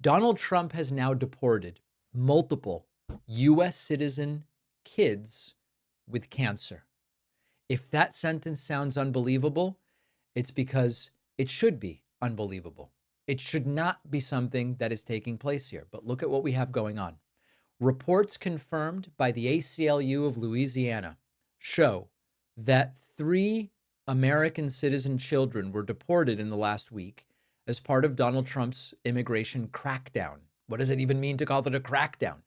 Donald Trump has now deported multiple U.S. citizen kids with cancer. If that sentence sounds unbelievable, it's because it should be unbelievable. It should not be something that is taking place here. But look at what we have going on. Reports confirmed by the ACLU of Louisiana show that 3 American citizen children were deported in the last week as part of Donald Trump's immigration crackdown. What does it even mean to call it a crackdown?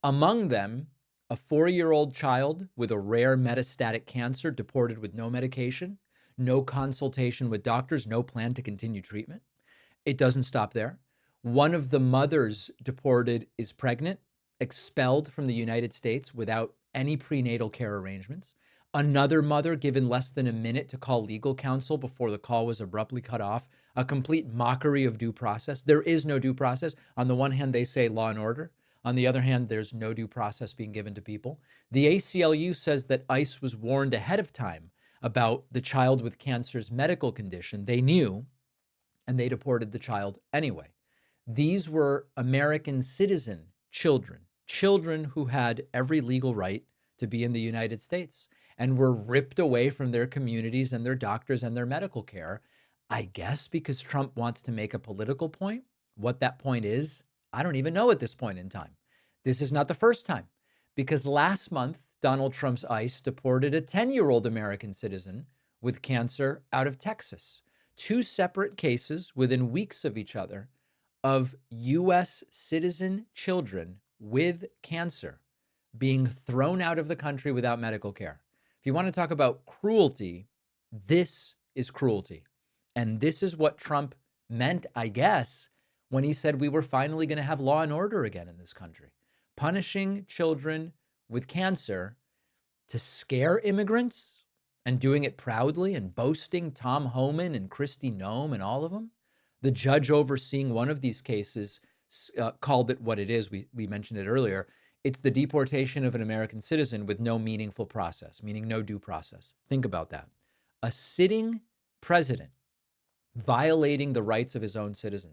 Among them, a 4-year-old child with a rare metastatic cancer deported with no medication, no consultation with doctors, no plan to continue treatment. It doesn't stop there. One of the mothers deported is pregnant, expelled from the United States without any prenatal care arrangements. Another mother given less than a minute to call legal counsel before the call was abruptly cut off. A complete mockery of due process. There is no due process. On the one hand, they say law and order. On the other hand, there's no due process being given to people. The ACLU says that ICE was warned ahead of time about the child with cancer's medical condition. They knew, and they deported the child anyway. These were American citizen children, children who had every legal right to be in the United States and were ripped away from their communities and their doctors and their medical care, I guess because Trump wants to make a political point. What that point is, I don't even know at this point in time. This is not the first time, because last month, Donald Trump's ICE deported a 10-year-old American citizen with cancer out of Texas. 2 separate cases within weeks of each other of U.S. citizen children with cancer being thrown out of the country without medical care. If you want to talk about cruelty, this is cruelty. And this is what Trump meant, I guess, when he said we were finally going to have law and order again in this country. Punishing children with cancer to scare immigrants and doing it proudly and boasting Tom Homan and Kristi Noem and all of them. The judge overseeing one of these cases called it what it is. We mentioned it earlier. It's the deportation of an American citizen with no meaningful process, meaning no due process. Think about that. A sitting president violating the rights of his own citizens.